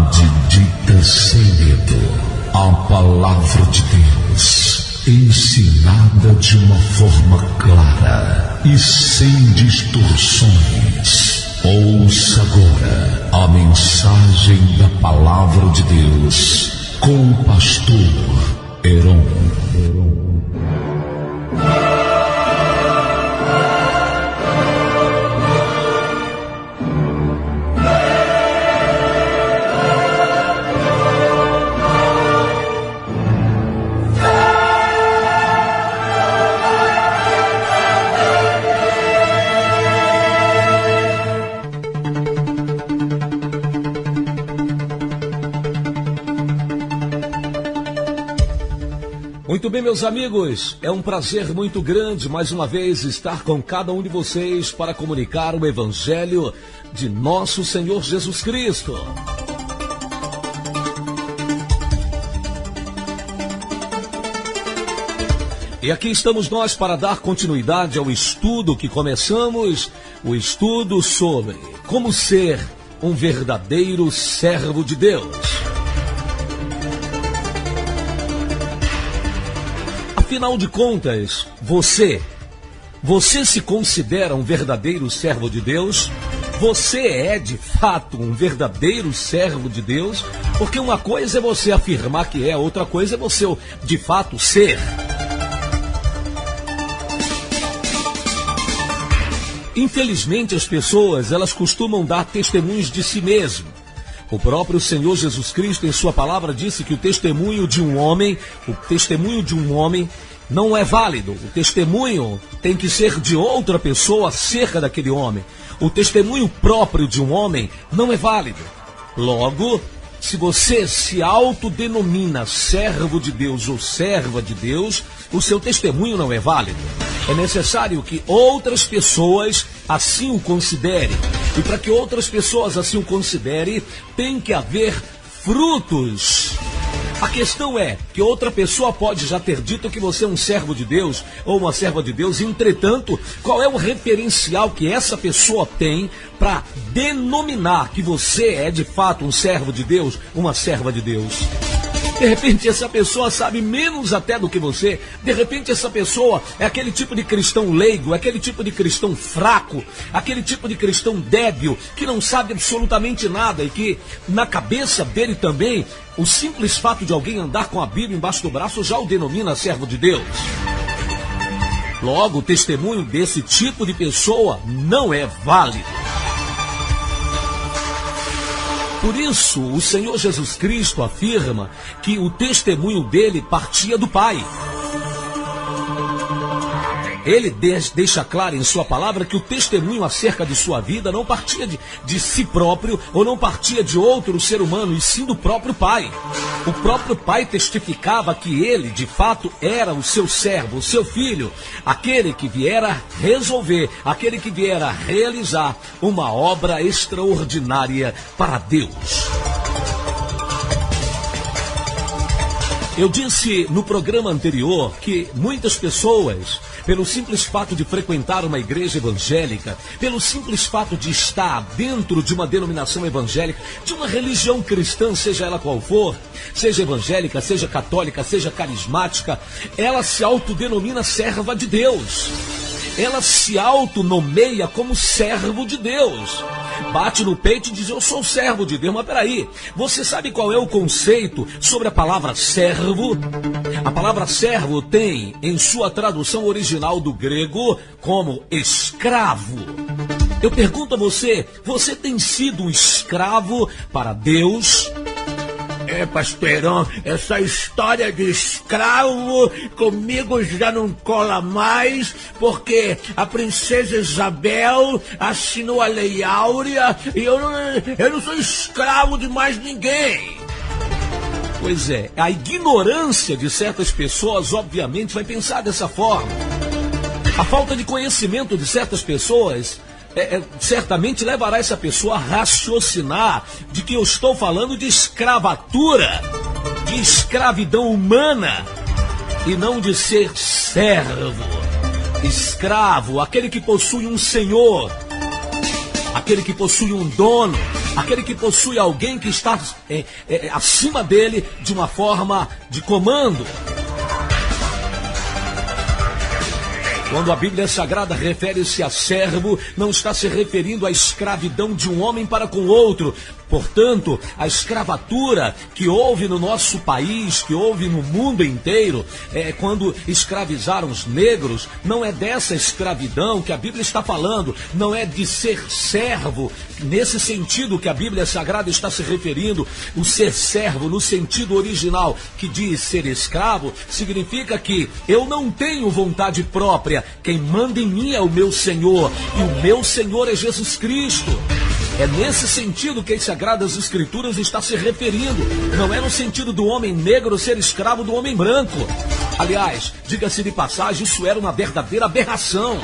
verdade dita sem medo. A palavra de Deus, ensinada de uma forma clara e sem distorções. Ouça agora a mensagem da palavra de Deus com o pastor Heron. Muito bem, meus amigos, é um prazer muito grande mais uma vez estar com cada um de vocês para comunicar o Evangelho de nosso Senhor Jesus Cristo. E aqui estamos nós para dar continuidade ao estudo que começamos, o estudo sobre como ser um verdadeiro servo de Deus. Afinal de contas, você se considera um verdadeiro servo de Deus? Você é de fato um verdadeiro servo de Deus? Porque uma coisa é você afirmar que é, outra coisa é você de fato ser. Infelizmente as pessoas, elas costumam dar testemunhos de si mesmo. O próprio Senhor Jesus Cristo, em sua palavra, disse que o testemunho de um homem não é válido. O testemunho tem que ser de outra pessoa acerca daquele homem. O testemunho próprio de um homem não é válido. Logo, se você se autodenomina servo de Deus ou serva de Deus, o seu testemunho não é válido. É necessário que outras pessoas assim o considerem. E para que outras pessoas assim o considerem, tem que haver frutos. A questão é que outra pessoa pode já ter dito que você é um servo de Deus ou uma serva de Deus. Entretanto, qual é o referencial que essa pessoa tem para denominar que você é de fato um servo de Deus, uma serva de Deus? De repente essa pessoa sabe menos até do que você. De repente essa pessoa é aquele tipo de cristão leigo, é aquele tipo de cristão fraco, aquele tipo de cristão débil, que não sabe absolutamente nada e que na cabeça dele também, o simples fato de alguém andar com a Bíblia embaixo do braço já o denomina servo de Deus. Logo, o testemunho desse tipo de pessoa não é válido. Por isso, o Senhor Jesus Cristo afirma que o testemunho dele partia do Pai. Ele deixa claro em sua palavra que o testemunho acerca de sua vida não partia de si próprio ou não partia de outro ser humano, e sim do próprio Pai. O próprio Pai testificava que ele, de fato, era o seu servo, o seu filho, aquele que viera resolver, aquele que viera realizar uma obra extraordinária para Deus. Eu disse no programa anterior que muitas pessoas, pelo simples fato de frequentar uma igreja evangélica, pelo simples fato de estar dentro de uma denominação evangélica, de uma religião cristã, seja ela qual for, seja evangélica, seja católica, seja carismática, ela se autodenomina serva de Deus. Ela se autonomeia como servo de Deus. Bate no peito e diz: eu sou servo de Deus. Mas peraí, você sabe qual é o conceito sobre a palavra servo? A palavra servo tem em sua tradução original do grego como escravo. Eu pergunto a você, você tem sido um escravo para Deus? Pastor Heron, essa história de escravo comigo já não cola mais, porque a princesa Isabel assinou a Lei Áurea e eu não sou escravo de mais ninguém. Pois é, a ignorância de certas pessoas obviamente vai pensar dessa forma. A falta de conhecimento de certas pessoas certamente levará essa pessoa a raciocinar de que eu estou falando de escravatura, de escravidão humana, e não de ser servo. Escravo, aquele que possui um senhor, aquele que possui um dono, aquele que possui alguém que está acima dele de uma forma de comando. Quando a Bíblia Sagrada refere-se a servo, não está se referindo à escravidão de um homem para com outro. Portanto, a escravatura que houve no nosso país, que houve no mundo inteiro, quando escravizaram os negros, não é dessa escravidão que a Bíblia está falando, não é de ser servo, nesse sentido que a Bíblia Sagrada está se referindo. O ser servo, no sentido original, que diz ser escravo, significa que eu não tenho vontade própria, quem manda em mim é o meu Senhor, e o meu Senhor é Jesus Cristo. É nesse sentido que as Sagradas Escrituras está se referindo. Não é no sentido do homem negro ser escravo do homem branco. Aliás, diga-se de passagem, isso era uma verdadeira aberração.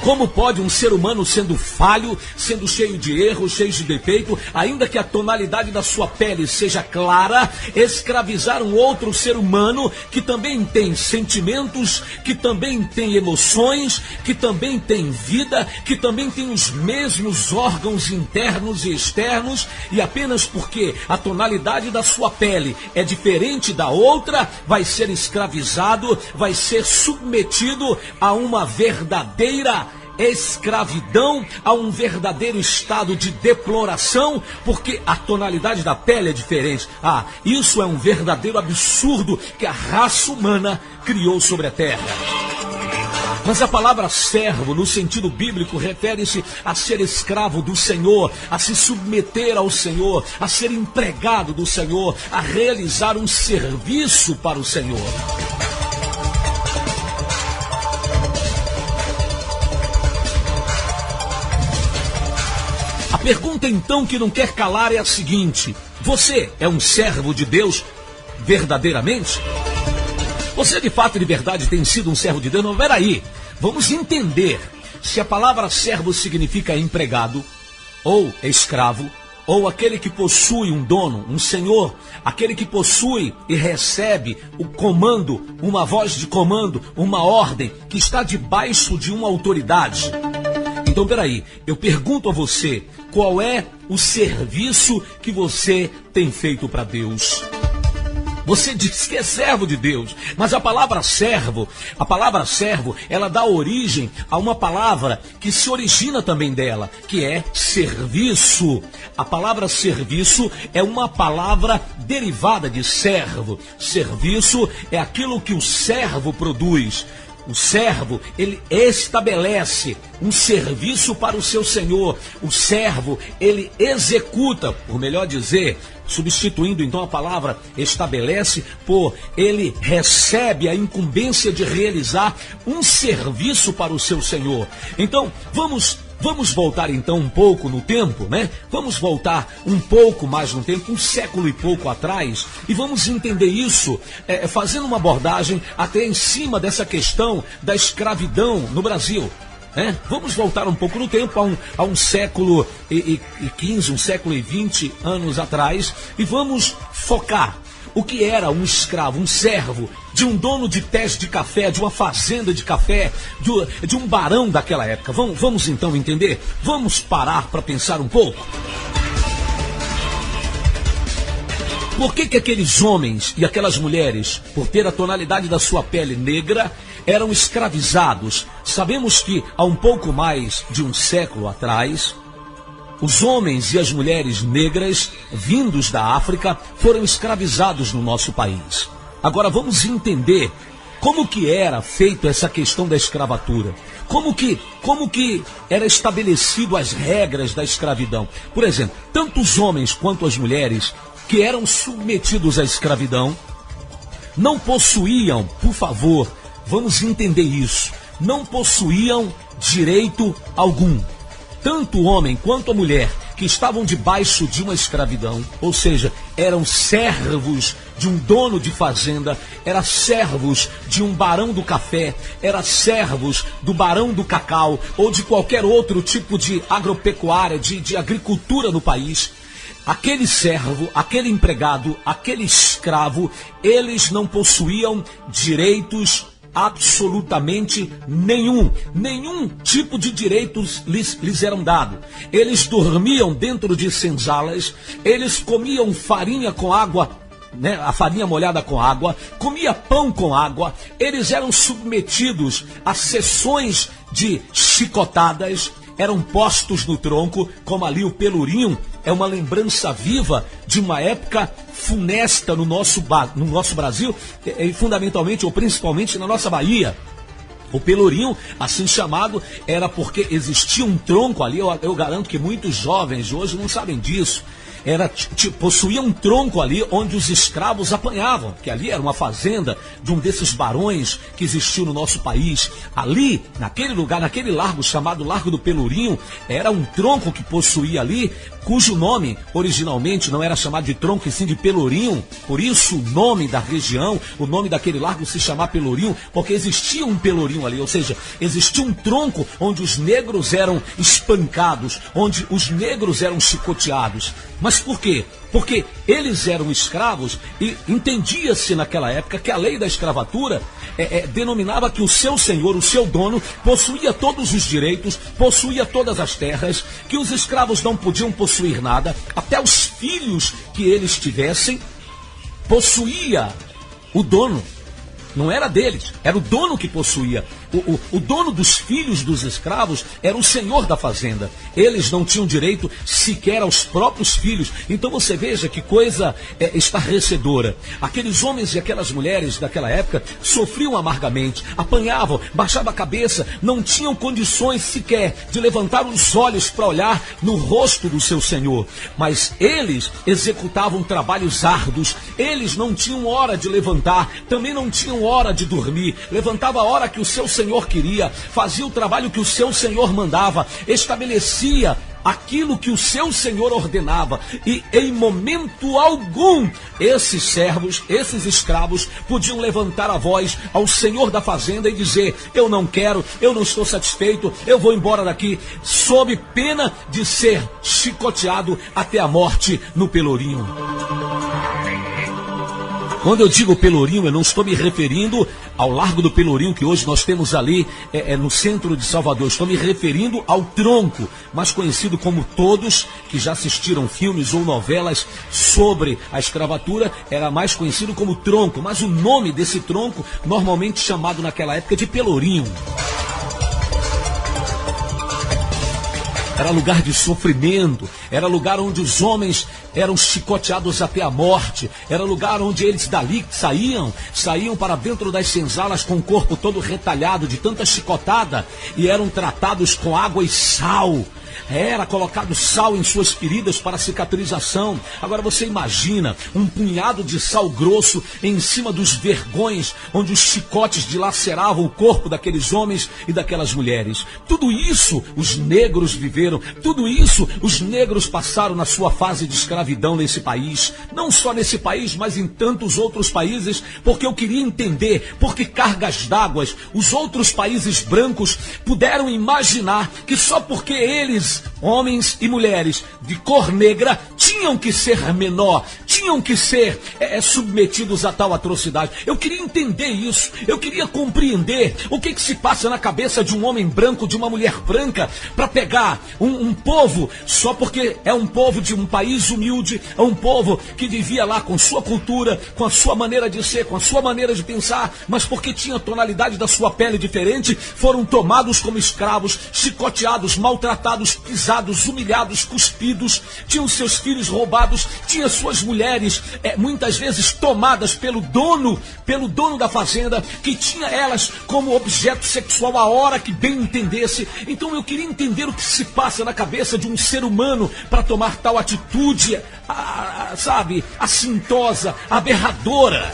Como pode um ser humano sendo falho, sendo cheio de erros, cheio de defeito, ainda que a tonalidade da sua pele seja clara, escravizar um outro ser humano que também tem sentimentos, que também tem emoções, que também tem vida, que também tem os mesmos órgãos internos e externos, e apenas porque a tonalidade da sua pele é diferente da outra, vai ser escravizado, vai ser submetido a uma verdadeira escravidão, a um verdadeiro estado de deploração, porque a tonalidade da pele é diferente. Isso é um verdadeiro absurdo que a raça humana criou sobre a terra. Mas a palavra servo, no sentido bíblico, refere-se a ser escravo do Senhor, a se submeter ao Senhor, a ser empregado do Senhor, a realizar um serviço para o Senhor. A pergunta então que não quer calar é a seguinte: você é um servo de Deus verdadeiramente? Você de fato e de verdade tem sido um servo de Deus? Não, peraí, vamos entender se a palavra servo significa empregado, ou escravo, ou aquele que possui um dono, um senhor, aquele que possui e recebe o comando, uma voz de comando, uma ordem, que está debaixo de uma autoridade. Então, peraí, eu pergunto a você, qual é o serviço que você tem feito para Deus? Você diz que é servo de Deus, mas a palavra servo, ela dá origem a uma palavra que se origina também dela, que é serviço. A palavra serviço é uma palavra derivada de servo. Serviço é aquilo que o servo produz. O servo, ele estabelece um serviço para o seu senhor. O servo, ele executa, por melhor dizer, substituindo então a palavra estabelece por ele recebe a incumbência de realizar um serviço para o seu senhor. Então, vamos voltar então um pouco no tempo, né? Vamos voltar um pouco mais no tempo, um século e pouco atrás, e vamos entender isso fazendo uma abordagem até em cima dessa questão da escravidão no Brasil. Vamos voltar um pouco no tempo, a um século e 15, um século e 20 anos atrás, e vamos focar o que era um escravo, um servo de um dono de pés de café, de uma fazenda de café, de um barão daquela época. Vamos então entender? Vamos parar para pensar um pouco? Por que aqueles homens e aquelas mulheres, por ter a tonalidade da sua pele negra, eram escravizados? Sabemos que há um pouco mais de um século atrás, os homens e as mulheres negras vindos da África foram escravizados no nosso país. Agora vamos entender como que era feita essa questão da escravatura. Como que era estabelecido as regras da escravidão. Por exemplo, tanto os homens quanto as mulheres que eram submetidos à escravidão não possuíam, por favor, vamos entender isso, não possuíam direito algum. Tanto o homem quanto a mulher que estavam debaixo de uma escravidão, ou seja, eram servos de um dono de fazenda, eram servos de um barão do café, eram servos do barão do cacau, ou de qualquer outro tipo de agropecuária, de agricultura no país. Aquele servo, aquele empregado, aquele escravo, eles não possuíam direitos absolutamente nenhum. Nenhum tipo de direitos lhes eram dados. Eles dormiam dentro de senzalas, eles comiam farinha com água, né, a farinha molhada com água, comia pão com água, eles eram submetidos a sessões de chicotadas, eram postos no tronco, como ali o pelourinho é uma lembrança viva de uma época funesta no nosso Brasil, e fundamentalmente ou principalmente na nossa Bahia. O pelourinho, assim chamado, era porque existia um tronco ali, eu garanto que muitos jovens de hoje não sabem disso. Possuía um tronco ali onde os escravos apanhavam, que ali era uma fazenda de um desses barões que existiu no nosso país. Ali, naquele lugar, naquele largo chamado Largo do Pelourinho, era um tronco que possuía ali, cujo nome originalmente não era chamado de tronco e sim de Pelourinho. Por isso o nome da região, o nome daquele largo se chamava Pelourinho, porque existia um pelourinho ali, ou seja, existia um tronco onde os negros eram espancados, onde os negros eram chicoteados. Mas por quê? Porque eles eram escravos e entendia-se naquela época que a lei da escravatura denominava que o seu senhor, o seu dono, possuía todos os direitos, possuía todas as terras, que os escravos não podiam possuir nada, até os filhos que eles tivessem, possuía o dono. Não era deles, era o dono que possuía. O dono dos filhos dos escravos era o senhor da fazenda. Eles não tinham direito sequer aos próprios filhos. Então você veja que coisa estarrecedora. Aqueles homens e aquelas mulheres daquela época sofriam amargamente, apanhavam, baixavam a cabeça, não tinham condições sequer de levantar os olhos para olhar no rosto do seu senhor. Mas eles executavam trabalhos árduos, eles não tinham hora de levantar, também não tinham hora de dormir, levantava a hora que o seu senhor queria, fazia o trabalho que o seu senhor mandava, estabelecia aquilo que o seu senhor ordenava, e em momento algum esses servos, esses escravos podiam levantar a voz ao senhor da fazenda e dizer: eu não quero, eu não estou satisfeito, eu vou embora daqui, sob pena de ser chicoteado até a morte no pelourinho. Quando eu digo Pelourinho, eu não estou me referindo ao Largo do Pelourinho que hoje nós temos ali no centro de Salvador. Estou me referindo ao tronco, mais conhecido como todos que já assistiram filmes ou novelas sobre a escravatura, era mais conhecido como tronco, mas o nome desse tronco normalmente chamado naquela época de Pelourinho. Era lugar de sofrimento, era lugar onde os homens eram chicoteados até a morte, era lugar onde eles dali saíam para dentro das senzalas com o corpo todo retalhado de tanta chicotada e eram tratados com água e sal. Era colocado sal em suas feridas para cicatrização. Agora você imagina um punhado de sal grosso em cima dos vergões, onde os chicotes dilaceravam o corpo daqueles homens e daquelas mulheres. Tudo isso os negros viveram, tudo isso os negros passaram na sua fase de escravidão nesse país. Não só nesse país, mas em tantos outros países, porque eu queria entender por que cargas d'água os outros países brancos puderam imaginar que só porque eles, homens e mulheres de cor negra, tinham que ser menor, tinham que ser submetidos a tal atrocidade. Eu queria entender isso, eu queria compreender o que se passa na cabeça de um homem branco, de uma mulher branca, para pegar um povo, só porque é um povo de um país humilde, é um povo que vivia lá com sua cultura, com a sua maneira de ser, com a sua maneira de pensar, mas porque tinha a tonalidade da sua pele diferente, foram tomados como escravos, chicoteados, maltratados, pisados, humilhados, cuspidos, tinham seus filhos roubados, tinha suas mulheres muitas vezes tomadas pelo dono da fazenda, que tinha elas como objeto sexual a hora que bem entendesse. Então eu queria entender o que se passa na cabeça de um ser humano para tomar tal atitude, sabe, assintosa, aberradora.